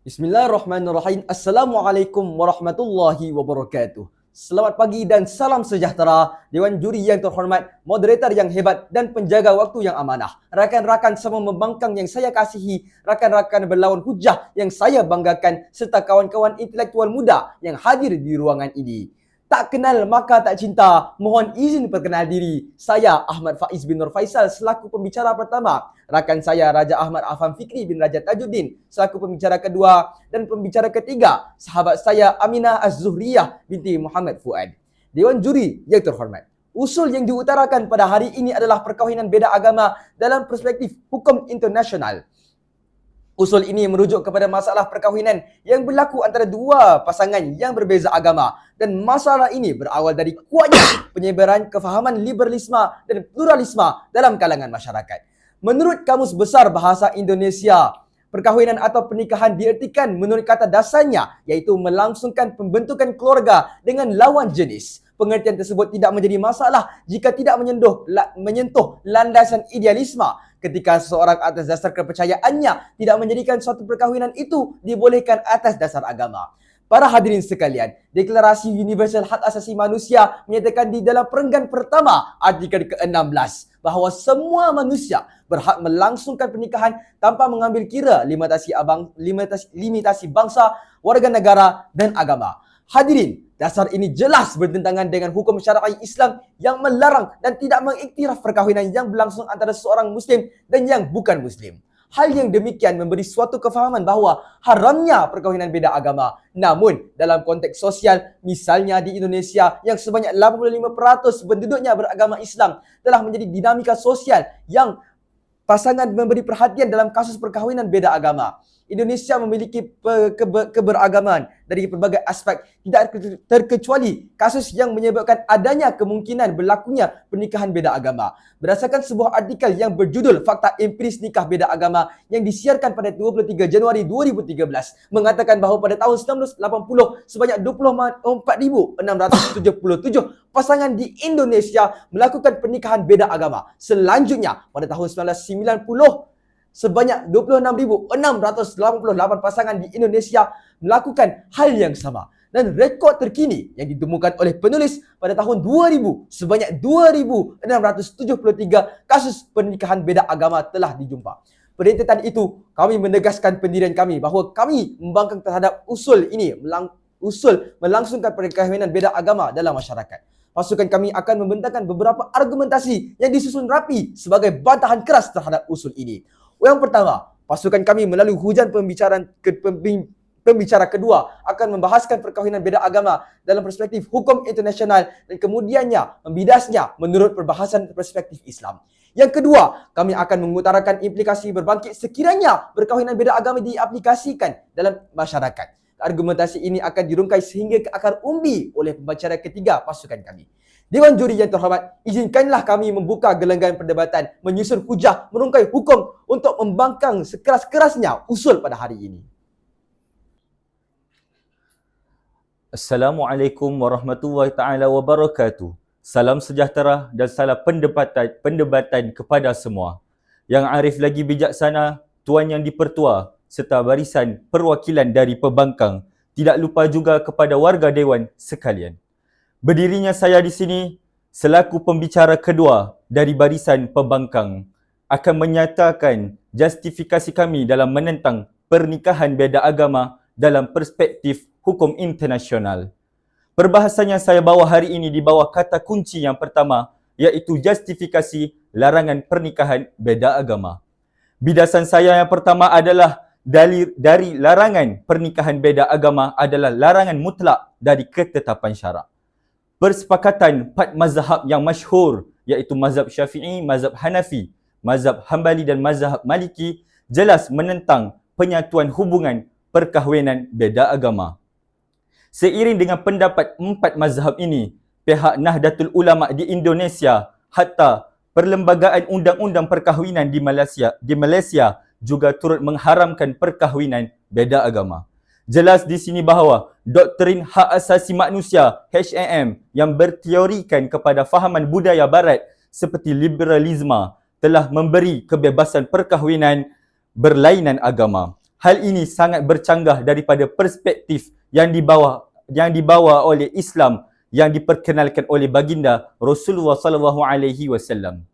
Bismillahirrahmanirrahim. Assalamualaikum warahmatullahi wabarakatuh. Selamat pagi dan salam sejahtera Dewan Juri yang terhormat, moderator yang hebat dan penjaga waktu yang amanah. Rakan-rakan sama membangkang yang saya kasihi, rakan-rakan berlawan hujah yang saya banggakan, serta kawan-kawan intelektual muda yang hadir di ruangan ini. Tak kenal maka tak cinta. Mohon izin perkenal diri. Saya Ahmad Faiz bin Nur Faisal selaku pembicara pertama. Rakan saya Raja Ahmad Afam Fikri bin Raja Tajuddin selaku pembicara kedua, dan pembicara ketiga sahabat saya Aminah Az-Zuhriyah binti Muhammad Fuad. Dewan Juri yang terhormat, usul yang diutarakan pada hari ini adalah perkahwinan beza agama dalam perspektif hukum internasional. Usul ini merujuk kepada masalah perkahwinan yang berlaku antara dua pasangan yang berbeza agama, dan masalah ini berawal dari kuatnya penyebaran kefahaman liberalisme dan pluralisme dalam kalangan masyarakat. Menurut Kamus Besar Bahasa Indonesia, perkahwinan atau pernikahan diartikan menurut kata dasarnya iaitu melangsungkan pembentukan keluarga dengan lawan jenis. Pengertian tersebut tidak menjadi masalah jika tidak menyentuh landasan idealisme. Ketika seseorang atas dasar kepercayaannya tidak menjadikan suatu perkahwinan itu dibolehkan atas dasar agama. Para hadirin sekalian, Deklarasi Universal Hak Asasi Manusia menyatakan di dalam perenggan pertama artikel ke-16 bahawa semua manusia berhak melangsungkan pernikahan tanpa mengambil kira limitasi bangsa, warga negara dan agama. Hadirin, dasar ini jelas bertentangan dengan hukum syar'i Islam yang melarang dan tidak mengiktiraf perkahwinan yang berlangsung antara seorang Muslim dan yang bukan Muslim. Hal yang demikian memberi suatu kefahaman bahawa haramnya perkahwinan beza agama. Namun, dalam konteks sosial, misalnya di Indonesia yang sebanyak 85% penduduknya beragama Islam, telah menjadi dinamika sosial yang pasangan memberi perhatian dalam kasus perkahwinan beza agama. Indonesia memiliki keberagaman dari berbagai aspek, tidak terkecuali kasus yang menyebabkan adanya kemungkinan berlakunya pernikahan beza agama. Berdasarkan sebuah artikel yang berjudul Fakta Empiris Nikah Beza Agama yang disiarkan pada 23 Januari 2013, mengatakan bahawa pada tahun 1980 sebanyak 24,677 pasangan di Indonesia melakukan pernikahan beza agama. Selanjutnya, pada tahun 1990 sebanyak 26,688 pasangan di Indonesia melakukan hal yang sama. Dan rekod terkini yang ditemukan oleh penulis pada tahun 2000, sebanyak 2,673 kasus pernikahan beza agama telah dijumpa. Berdasarkan itu, kami menegaskan pendirian kami bahawa kami membangkang terhadap usul ini, melangsungkan perkahwinan beza agama dalam masyarakat. Pasukan kami akan membentangkan beberapa argumentasi yang disusun rapi sebagai bantahan keras terhadap usul ini. Yang pertama, pasukan kami melalui hujan pembicara kedua akan membahaskan perkahwinan beza agama dalam perspektif hukum internasional dan kemudiannya membidasnya menurut perbahasan perspektif Islam. Yang kedua, kami akan mengutarakan implikasi berbangkit sekiranya perkahwinan beza agama diaplikasikan dalam masyarakat. Argumentasi ini akan dirungkai sehingga ke akar umbi oleh pembicara ketiga pasukan kami. Dewan Juri yang terhormat, izinkanlah kami membuka gelanggang perdebatan, menyusun hujah, merungkai hukum untuk membangkang sekeras-kerasnya usul pada hari ini. Assalamualaikum warahmatullahi taala wabarakatuh. Salam sejahtera dan salam pendebatan kepada semua. Yang arif lagi bijaksana, tuan yang dipertua serta barisan perwakilan dari pembangkang. Tidak lupa juga kepada warga dewan sekalian. Berdirinya saya di sini selaku pembicara kedua dari barisan pembangkang akan menyatakan justifikasi kami dalam menentang pernikahan beza agama dalam perspektif hukum internasional. Perbahasan yang saya bawa hari ini di bawah kata kunci yang pertama iaitu justifikasi larangan pernikahan beza agama. Bidasan saya yang pertama adalah dari larangan pernikahan beza agama adalah larangan mutlak dari ketetapan syarak. Persepakatan 4 mazhab yang masyhur iaitu mazhab Syafi'i, mazhab Hanafi, mazhab Hambali dan mazhab Maliki jelas menentang penyatuan hubungan perkahwinan beza agama. Seiring dengan pendapat 4 mazhab ini, pihak Nahdlatul Ulama di Indonesia hatta Perlembagaan Undang-Undang Perkahwinan di Malaysia juga turut mengharamkan perkahwinan beza agama. Jelas di sini bahawa doktrin hak asasi manusia HAM yang berteorikan kepada fahaman budaya barat seperti liberalisme telah memberi kebebasan perkahwinan berlainan agama. hal ini sangat bercanggah daripada perspektif yang dibawa oleh Islam yang diperkenalkan oleh baginda Rasulullah sallallahu alaihi wasallam.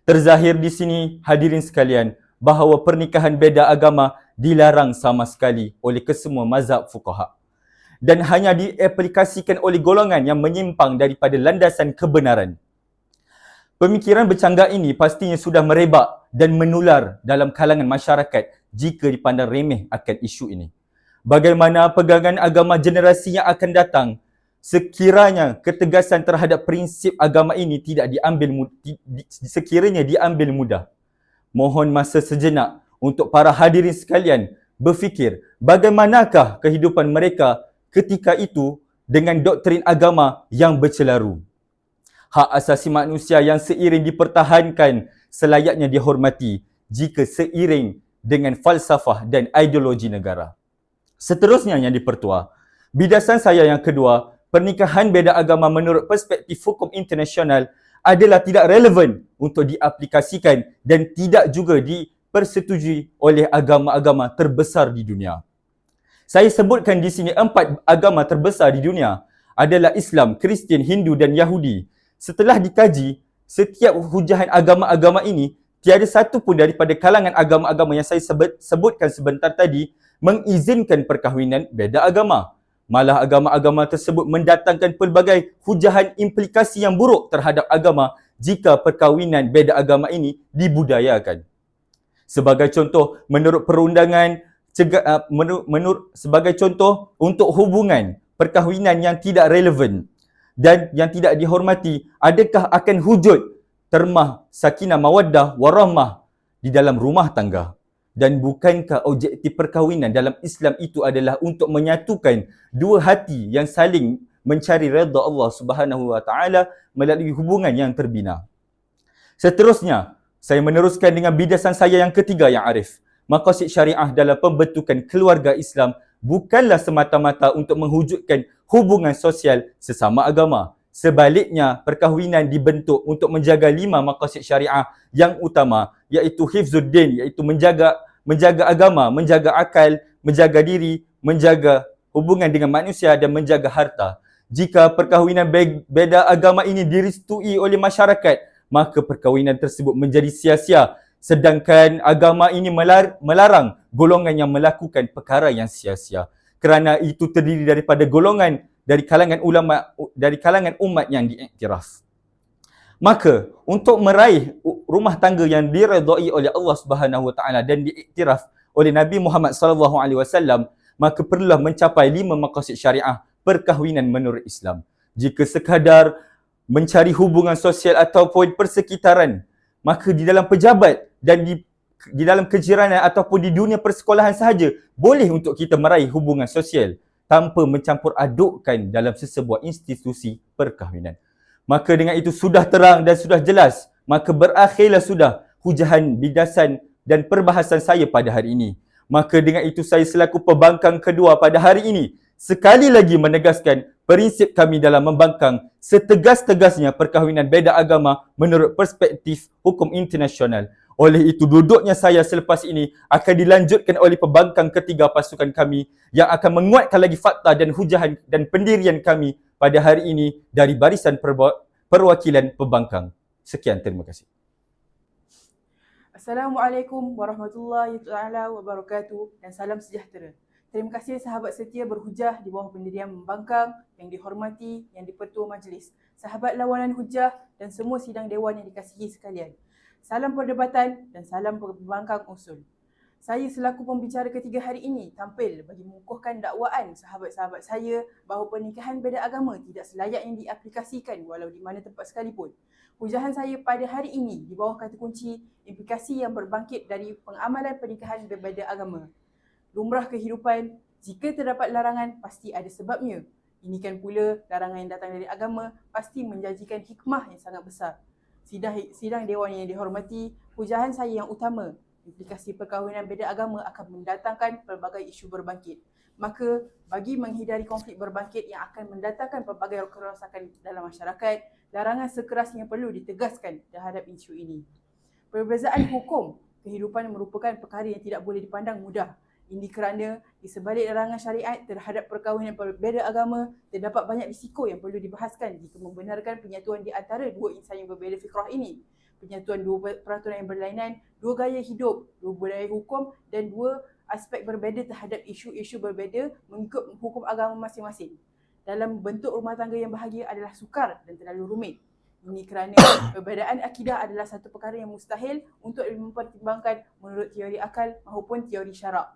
Terzahir di sini hadirin sekalian bahawa pernikahan beza agama dilarang sama sekali oleh kesemua mazhab fuqaha dan hanya diaplikasikan oleh golongan yang menyimpang daripada landasan kebenaran. Pemikiran bercanggah ini pastinya sudah merebak dan menular dalam kalangan masyarakat jika dipandang remeh akan isu ini. Bagaimana pegangan agama generasi yang akan datang sekiranya ketegasan terhadap prinsip agama ini tidak diambil mudah. Mohon masa sejenak untuk para hadirin sekalian berfikir bagaimanakah kehidupan mereka ketika itu dengan doktrin agama yang bercelaru. Hak asasi manusia yang seiring dipertahankan selayaknya dihormati jika seiring dengan falsafah dan ideologi negara. Seterusnya yang dipertua, bidasan saya yang kedua, pernikahan beza agama menurut perspektif hukum internasional adalah tidak relevan untuk diaplikasikan dan tidak juga dipersetujui oleh agama-agama terbesar di dunia. Saya sebutkan di sini 4 agama terbesar di dunia adalah Islam, Kristian, Hindu dan Yahudi. Setelah dikaji, setiap hujahan agama-agama ini, tiada satu pun daripada kalangan agama-agama yang saya sebutkan sebentar tadi mengizinkan perkahwinan beza agama. Malah agama-agama tersebut mendatangkan pelbagai hujahan implikasi yang buruk terhadap agama jika perkahwinan beza agama ini dibudayakan. Sebagai contoh, menurut perundangan sebagai contoh untuk hubungan perkahwinan yang tidak relevan dan yang tidak dihormati, adakah akan wujud termah sakinah mawaddah warahmah di dalam rumah tangga? Dan bukankah objektif perkahwinan dalam Islam itu adalah untuk menyatukan dua hati yang saling mencari redha Allah Subhanahu wa taala melalui hubungan yang terbina? Seterusnya, saya meneruskan dengan bidasan saya yang ketiga yang arif. Maqasid syariah dalam pembentukan keluarga Islam bukanlah semata-mata untuk mewujudkan hubungan sosial sesama agama. Sebaliknya, perkahwinan dibentuk untuk menjaga 5 maqasid syariah yang utama, iaitu hifzuddin, iaitu menjaga agama, menjaga akal, menjaga diri, menjaga hubungan dengan manusia dan menjaga harta. Jika perkahwinan beza agama ini direstui oleh masyarakat, maka perkahwinan tersebut menjadi sia-sia. Sedangkan agama ini melarang golongan yang melakukan perkara yang sia-sia. Kerana itu terdiri daripada golongan dari kalangan ulama, dari kalangan umat yang diiktiraf. Maka untuk meraih rumah tangga yang diredai oleh Allah Subhanahu wa taala dan diiktiraf oleh Nabi Muhammad sallallahu alaihi wasallam, maka perlulah mencapai 5 maqasid syariah perkahwinan menurut Islam. Jika sekadar mencari hubungan sosial ataupun persekitaran, maka di dalam pejabat dan di dalam kejiranan ataupun di dunia persekolahan sahaja boleh untuk kita meraih hubungan sosial tanpa mencampur adukkan dalam sesebuah institusi perkahwinan. Maka dengan itu sudah terang dan sudah jelas, maka berakhirlah sudah hujahan bidasan dan perbahasan saya pada hari ini. Maka dengan itu saya selaku pembangkang kedua pada hari ini sekali lagi menegaskan prinsip kami dalam membangkang setegas-tegasnya perkahwinan beza agama menurut perspektif hukum internasional. Oleh itu, duduknya saya selepas ini akan dilanjutkan oleh pembangkang ketiga pasukan kami yang akan menguatkan lagi fakta dan hujahan dan pendirian kami pada hari ini dari barisan perwakilan pembangkang. Sekian, terima kasih. Assalamualaikum warahmatullahi taala wabarakatuh dan salam sejahtera. Terima kasih sahabat setia berhujah di bawah pendirian membangkang yang dihormati, yang dipertua majlis, sahabat lawanan hujah dan semua sidang dewan yang dikasihi sekalian. Salam perdebatan dan salam pembangkang usul. Saya selaku pembicara ketiga hari ini tampil bagi mengukuhkan dakwaan sahabat-sahabat saya bahawa pernikahan beza agama tidak selayaknya diaplikasikan walau di mana tempat sekalipun. Hujahan saya pada hari ini di bawah kata kunci implikasi yang berbangkit dari pengamalan pernikahan berbeza agama. Lumrah kehidupan, jika terdapat larangan pasti ada sebabnya. Ini kan pula larangan yang datang dari agama pasti menjanjikan hikmah yang sangat besar. Sidang dewan yang dihormati, hujahan saya yang utama, implikasi perkahwinan beza agama akan mendatangkan pelbagai isu berbangkit. Maka bagi menghindari konflik berbangkit yang akan mendatangkan pelbagai kerosakan dalam masyarakat, larangan sekerasnya perlu ditegaskan terhadap isu ini. Perbezaan hukum kehidupan merupakan perkara yang tidak boleh dipandang mudah. Ini kerana di sebalik larangan syariat terhadap perkahwinan berbeza agama, terdapat banyak risiko yang perlu dibahaskan jika membenarkan penyatuan di antara dua insan yang berbeza fikrah ini. Penyatuan dua peraturan yang berlainan, dua gaya hidup, dua budaya hukum dan dua aspek berbeza terhadap isu-isu berbeza mengikut hukum agama masing-masing. Dalam bentuk rumah tangga yang bahagia adalah sukar dan terlalu rumit. Ini kerana perbezaan akidah adalah satu perkara yang mustahil untuk mempertimbangkan menurut teori akal maupun teori syarak.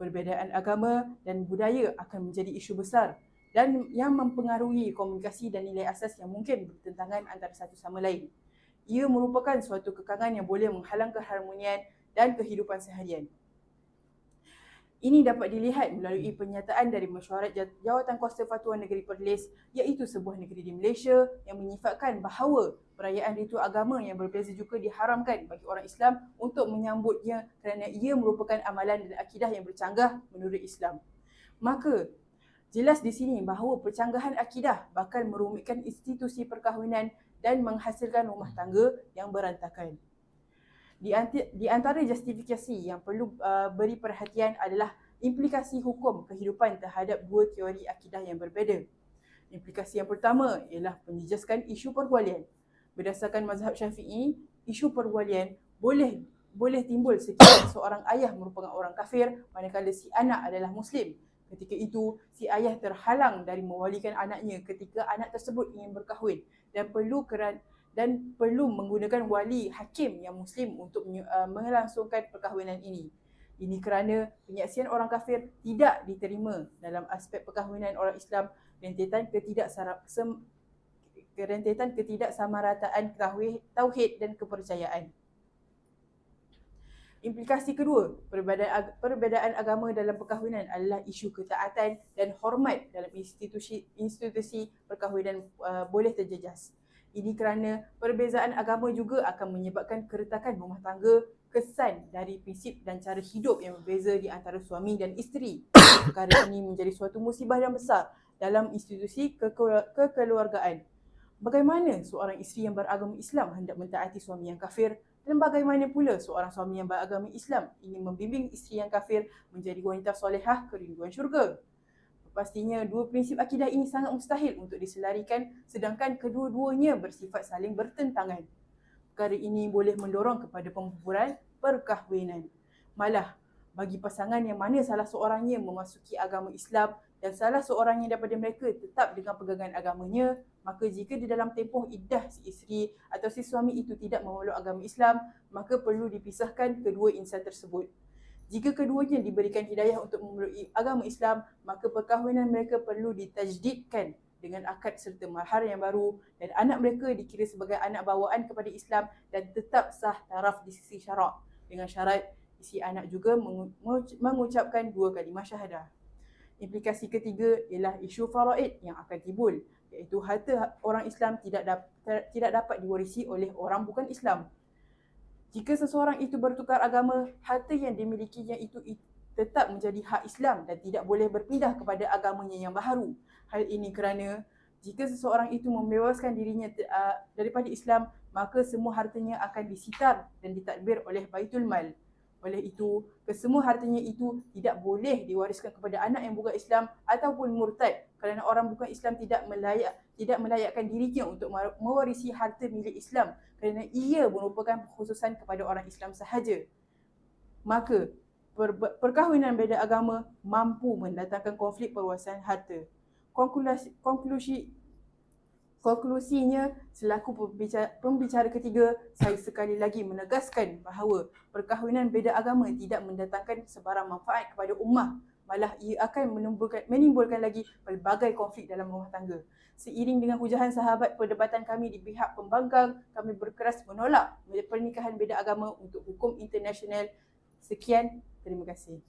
Perbezaan agama dan budaya akan menjadi isu besar dan yang mempengaruhi komunikasi dan nilai asas yang mungkin bertentangan antara satu sama lain. Ia merupakan suatu kekangan yang boleh menghalang keharmonian dan kehidupan seharian. Ini dapat dilihat melalui pernyataan dari Mesyuarat Jawatan Kuasa Fatwa Negeri Perlis, iaitu sebuah negeri di Malaysia yang menyifatkan bahawa perayaan ritual agama yang berbeza juga diharamkan bagi orang Islam untuk menyambutnya kerana ia merupakan amalan dan akidah yang bercanggah menurut Islam. Maka, jelas di sini bahawa percanggahan akidah bakal merumitkan institusi perkahwinan dan menghasilkan rumah tangga yang berantakan. Di antara justifikasi yang perlu beri perhatian adalah implikasi hukum kehidupan terhadap dua teori akidah yang berbeza. Implikasi yang pertama ialah penjejaskan isu perwalian. Berdasarkan mazhab Syafi'i, isu perwalian boleh timbul sekiranya seorang ayah merupakan orang kafir manakala si anak adalah Muslim. Ketika itu, si ayah terhalang dari mewalikan anaknya ketika anak tersebut ingin berkahwin dan perlu menggunakan wali hakim yang Muslim untuk melangsungkan perkahwinan ini. Ini kerana penyaksian orang kafir tidak diterima dalam aspek perkahwinan orang Islam, rentetan ketidaksamarataan tauhid dan kepercayaan. Implikasi kedua, perbezaan agama dalam perkahwinan adalah isu ketaatan dan hormat dalam institusi perkahwinan boleh terjejas. Ini kerana perbezaan agama juga akan menyebabkan keretakan rumah tangga, kesan dari prinsip dan cara hidup yang berbeza di antara suami dan isteri. Perkara ini menjadi suatu musibah yang besar dalam institusi kekeluargaan. Bagaimana seorang isteri yang beragama Islam hendak mentaati suami yang kafir, dan bagaimana pula seorang suami yang beragama Islam ingin membimbing isteri yang kafir menjadi wanita solehah kerinduan syurga? Pastinya dua prinsip akidah ini sangat mustahil untuk diselarikan sedangkan kedua-duanya bersifat saling bertentangan. Perkara ini boleh mendorong kepada pembuburan perkahwinan. Malah, bagi pasangan yang mana salah seorangnya memasuki agama Islam dan salah seorangnya daripada mereka tetap dengan pegangan agamanya, maka jika di dalam tempoh iddah si isteri atau si suami itu tidak memeluk agama Islam, maka perlu dipisahkan kedua insan tersebut. Jika keduanya diberikan hidayah untuk memeluk agama Islam, maka perkahwinan mereka perlu ditajdidkan dengan akad serta mahar yang baru dan anak mereka dikira sebagai anak bawaan kepada Islam dan tetap sah taraf di sisi syarak dengan syarat isi anak juga mengucapkan dua kalimah syahadah. Implikasi ketiga ialah isu faraid yang akan timbul, iaitu harta orang Islam tidak dapat diwarisi oleh orang bukan Islam. Jika seseorang itu bertukar agama, harta yang dimilikinya itu tetap menjadi hak Islam dan tidak boleh berpindah kepada agamanya yang baharu. Hal ini kerana jika seseorang itu membebaskan dirinya daripada Islam, maka semua hartanya akan disitar dan ditadbir oleh Baitul Mal. Oleh itu, kesemua hartanya itu tidak boleh diwariskan kepada anak yang bukan Islam ataupun murtad kerana orang bukan Islam tidak melayakkan dirinya untuk mewarisi harta milik Islam kerana ia merupakan khususan kepada orang Islam sahaja. Maka, perkahwinan beza agama mampu mendatangkan konflik perluasan harta. Konklusinya, selaku pembicara ketiga, saya sekali lagi menegaskan bahawa perkahwinan beza agama tidak mendatangkan sebarang manfaat kepada ummah, malah ia akan menimbulkan lagi pelbagai konflik dalam rumah tangga. Seiring dengan hujahan sahabat perdebatan kami di pihak pembangkang, kami berkeras menolak pernikahan beza agama untuk hukum internasional. Sekian, terima kasih.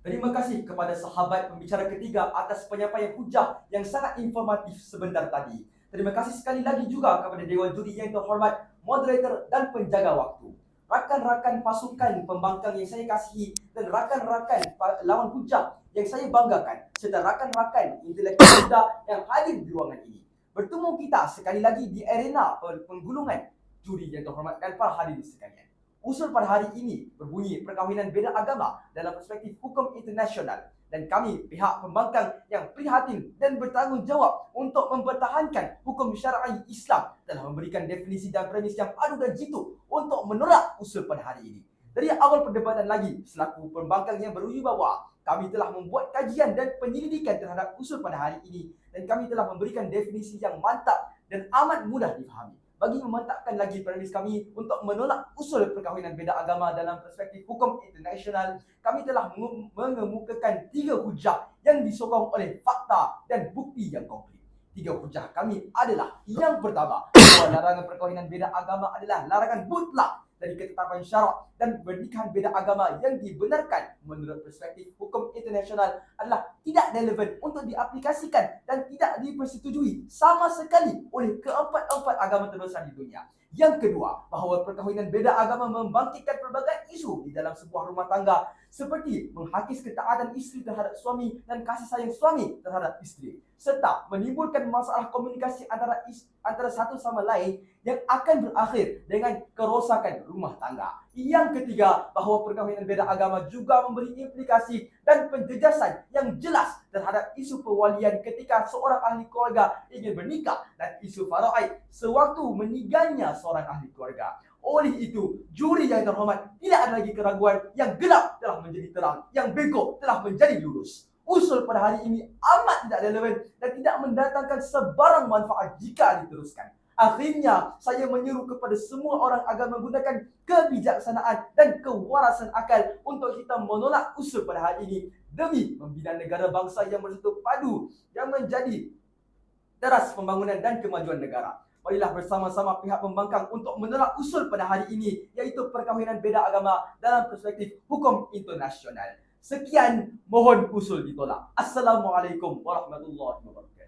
Terima kasih kepada sahabat pembicara ketiga atas penyampaian hujah yang sangat informatif sebentar tadi. Terima kasih sekali lagi juga kepada Dewan Juri yang terhormat, moderator dan penjaga waktu. Rakan-rakan pasukan pembangkang yang saya kasihi dan rakan-rakan lawan hujah yang saya banggakan serta rakan-rakan intelektual muda yang hadir di ruangan ini. Bertemu kita sekali lagi di arena penggulungan juri yang terhormat dan para hadirin sekalian. Usul pada hari ini berbunyi perkahwinan beza agama dalam perspektif hukum internasional, dan kami pihak pembangkang yang prihatin dan bertanggungjawab untuk mempertahankan hukum syar'i Islam telah memberikan definisi dan premis yang padu dan jitu untuk menolak usul pada hari ini. Dari awal perdebatan lagi, selaku pembangkang yang berwibawa, kami telah membuat kajian dan penyelidikan terhadap usul pada hari ini, dan kami telah memberikan definisi yang mantap dan amat mudah difahami. Bagi memantapkan lagi premis kami untuk menolak usul perkahwinan beza agama dalam perspektif hukum internasional, kami telah mengemukakan 3 hujah yang disokong oleh fakta dan bukti yang konkret. 3 hujah kami adalah: yang pertama, bahawa larangan perkahwinan beza agama adalah larangan mutlak dari ketetapan syarak, dan pernikahan beza agama yang dibenarkan menurut perspektif hukum internasional adalah tidak relevan untuk diaplikasikan dan tidak dipersetujui sama sekali oleh keempat-empat agama terbesar di dunia. Yang kedua, bahawa perkahwinan beza agama membangkitkan pelbagai isu di dalam sebuah rumah tangga, seperti menghakis ketaatan isteri terhadap suami dan kasih sayang suami terhadap isteri, serta menimbulkan masalah komunikasi antara satu sama lain yang akan berakhir dengan kerosakan rumah tangga. Yang ketiga, bahawa perkahwinan beza agama juga memberi implikasi dan penjejasan yang jelas terhadap isu perwalian ketika seorang ahli keluarga ingin bernikah, dan isu faraid sewaktu meninggalnya seorang ahli keluarga. Oleh itu, juri yang terhormat, tidak ada lagi keraguan, yang gelap telah menjadi terang, yang bengkok telah menjadi lurus. Usul pada hari ini amat tidak relevan dan tidak mendatangkan sebarang manfaat jika diteruskan. Akhirnya, saya menyeru kepada semua orang agar menggunakan kebijaksanaan dan kewarasan akal untuk kita menolak usul pada hari ini demi membina negara bangsa yang bersatu padu yang menjadi teras pembangunan dan kemajuan negara. Marilah bersama-sama pihak pembangkang untuk menolak usul pada hari ini, iaitu perkahwinan beza agama dalam perspektif hukum internasional. Sekian, mohon usul ditolak. Assalamualaikum warahmatullahi wabarakatuh.